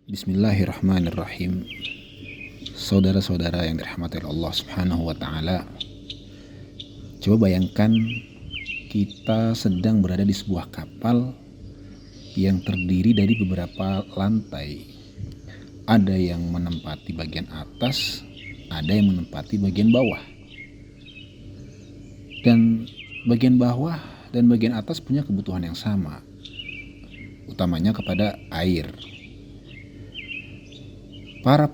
Bismillahirrahmanirrahim. Saudara-saudara yang dirahmati Allah Subhanahu wa taala. Coba bayangkan kita sedang berada di sebuah kapal yang terdiri dari beberapa lantai. Ada yang menempati bagian atas, ada yang menempati bagian bawah. Dan bagian bawah dan bagian atas punya kebutuhan yang sama, utamanya kepada air. Para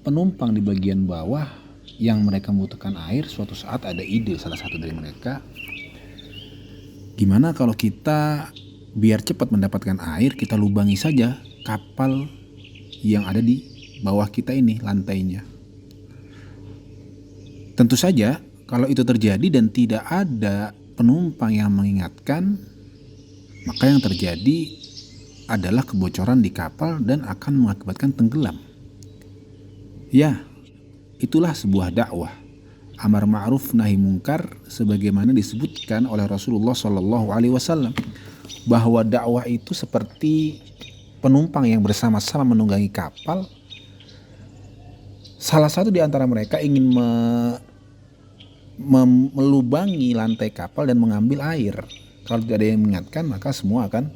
penumpang di bagian bawah yang mereka membutuhkan air, suatu saat ada ide salah satu dari mereka, gimana kalau kita biar cepat mendapatkan air, kita lubangi saja kapal yang ada di bawah kita ini, lantainya. Tentu saja kalau itu terjadi dan tidak ada penumpang yang mengingatkan, maka yang terjadi adalah kebocoran di kapal dan akan mengakibatkan tenggelam. Ya, itulah sebuah dakwah, amar ma'ruf nahi mungkar, sebagaimana disebutkan oleh Rasulullah SAW, bahwa dakwah itu seperti penumpang yang bersama-sama menunggangi kapal. Salah satu di antara mereka ingin melubangi lantai kapal dan mengambil air. Kalau tidak ada yang mengingatkan, maka semua akan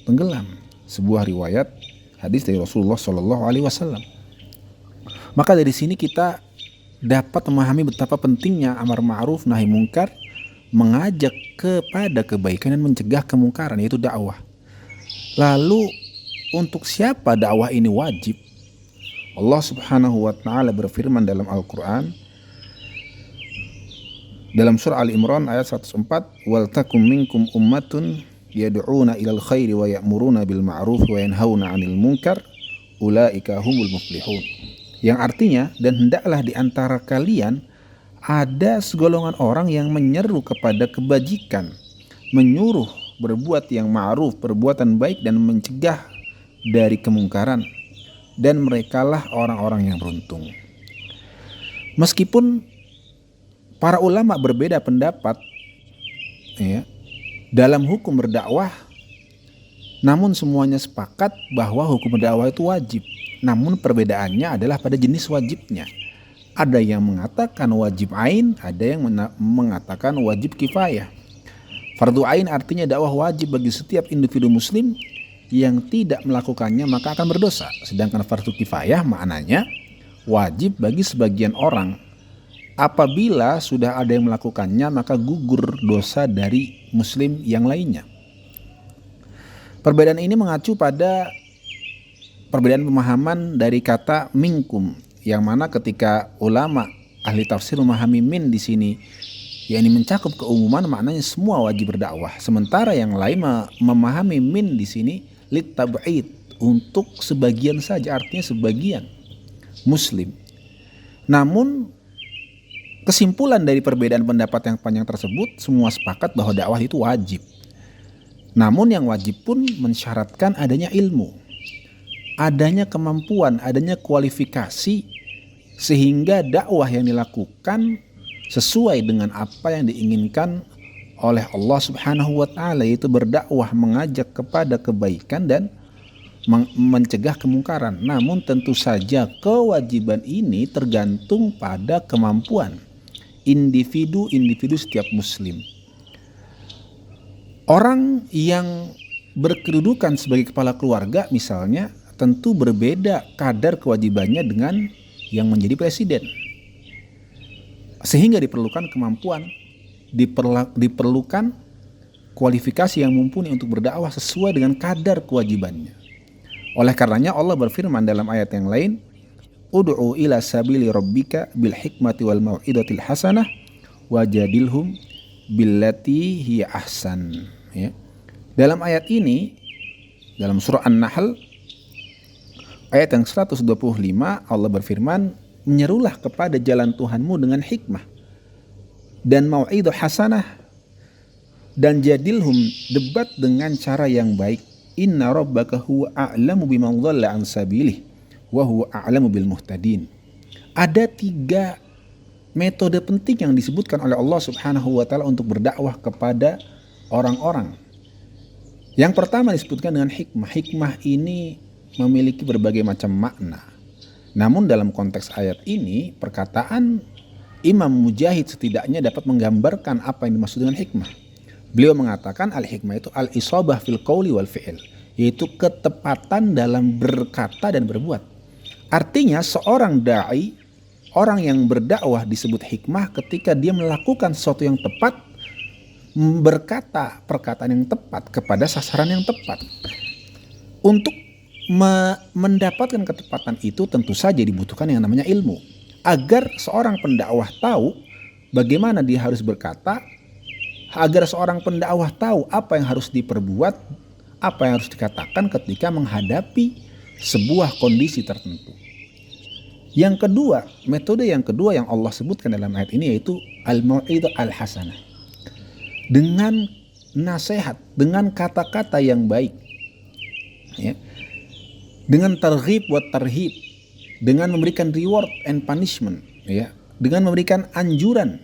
tenggelam. Sebuah riwayat hadis dari Rasulullah SAW. Maka dari sini kita dapat memahami betapa pentingnya amar ma'ruf nahi mungkar, mengajak kepada kebaikan dan mencegah kemungkaran, yaitu dakwah. Lalu untuk siapa dakwah ini wajib? Allah Subhanahu wa taala berfirman dalam Al-Qur'an dalam surah Al-Imran ayat 104, "Wal takum minkum ummatun yad'una ilal khairi wa ya'muruna bil ma'ruf wa yanhauna 'anil munkar ulaika humul muflihun." Yang artinya, dan hendaklah di antara kalian ada segolongan orang yang menyeru kepada kebajikan, menyuruh berbuat yang ma'ruf, perbuatan baik, dan mencegah dari kemungkaran, dan merekalah orang-orang yang beruntung. Meskipun para ulama berbeda pendapat dalam hukum berdakwah, namun semuanya sepakat bahwa hukum berdakwah itu wajib. Namun perbedaannya adalah pada jenis wajibnya. Ada yang mengatakan wajib ain, ada yang mengatakan wajib kifayah. Fardu ain artinya dakwah wajib bagi setiap individu muslim, yang tidak melakukannya maka akan berdosa. Sedangkan fardu kifayah maknanya wajib bagi sebagian orang. Apabila sudah ada yang melakukannya maka gugur dosa dari muslim yang lainnya. Perbedaan ini mengacu pada perbedaan pemahaman dari kata minkum, yang mana ketika ulama ahli tafsir memahami min di sini, yakni mencakup keumuman, maknanya semua wajib berdakwah. Sementara yang lain memahami min di sini lit tab'id, untuk sebagian saja, artinya sebagian muslim. Namun kesimpulan dari perbedaan pendapat yang panjang tersebut, semua sepakat bahwa dakwah itu wajib. Namun yang wajib pun mensyaratkan adanya ilmu, adanya kemampuan, adanya kualifikasi, sehingga dakwah yang dilakukan sesuai dengan apa yang diinginkan oleh Allah Subhanahu wa taala, yaitu berdakwah, mengajak kepada kebaikan dan mencegah kemungkaran. Namun tentu saja kewajiban ini tergantung pada kemampuan individu setiap muslim. Orang yang berkedudukan sebagai kepala keluarga misalnya, tentu berbeda kadar kewajibannya dengan yang menjadi presiden. Sehingga diperlukan kemampuan, diperlukan kualifikasi yang mumpuni untuk berdakwah sesuai dengan kadar kewajibannya. Oleh karenanya Allah berfirman dalam ayat yang lain, "Ud'u ila sabili rabbika bil hikmati wal mau'izatil hasanah wajadilhum billati hiya ahsan." Dalam ayat ini, dalam surah An-Nahl ayat yang 125, Allah berfirman, menyerulah kepada jalan Tuhanmu dengan hikmah dan mau'izah hasanah, dan jadilhum, debat dengan cara yang baik. Inna rabbaka huwa a'lamu biman dhalla an sabilih wa huwa a'lamu bil muhtadin. Ada 3 metode penting yang disebutkan oleh Allah Subhanahu wa taala untuk berdakwah kepada orang-orang. Yang pertama disebutkan dengan hikmah. Hikmah ini memiliki berbagai macam makna. Namun dalam konteks ayat ini, perkataan Imam Mujahid setidaknya dapat menggambarkan apa yang dimaksud dengan hikmah. Beliau mengatakan al-hikmah itu al-isabah fil qawli wal fi'il, yaitu ketepatan dalam berkata dan berbuat. Artinya seorang da'i, orang yang berdakwah disebut hikmah ketika dia melakukan sesuatu yang tepat, berkata perkataan yang tepat kepada sasaran yang tepat. Untuk mendapatkan ketepatan itu tentu saja dibutuhkan yang namanya ilmu. Agar seorang pendakwah tahu bagaimana dia harus berkata, agar seorang pendakwah tahu apa yang harus diperbuat, apa yang harus dikatakan ketika menghadapi sebuah kondisi tertentu. Yang kedua, metode yang kedua yang Allah sebutkan dalam ayat ini yaitu al-mau'idhah al-hasanah. Dengan nasihat, dengan kata-kata yang baik, ya, dengan targhib wa tarhib, dengan memberikan reward and punishment, ya, dengan memberikan anjuran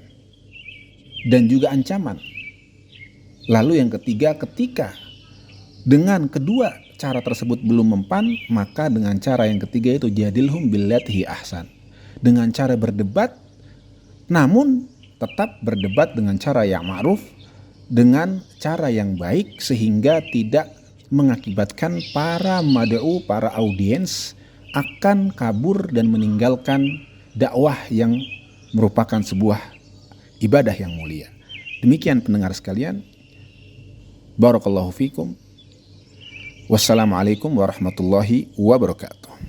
dan juga ancaman. Lalu yang ketiga, ketika dengan kedua cara tersebut belum mempan, maka dengan cara yang ketiga itu jadilhum billati ahsan, dengan cara berdebat, namun tetap berdebat dengan cara yang ma'ruf, dengan cara yang baik, sehingga tidak mengakibatkan para mad'u, para audiens akan kabur dan meninggalkan dakwah yang merupakan sebuah ibadah yang mulia. Demikian pendengar sekalian, barakallahu fikum. Wassalamualaikum warahmatullahi wabarakatuh.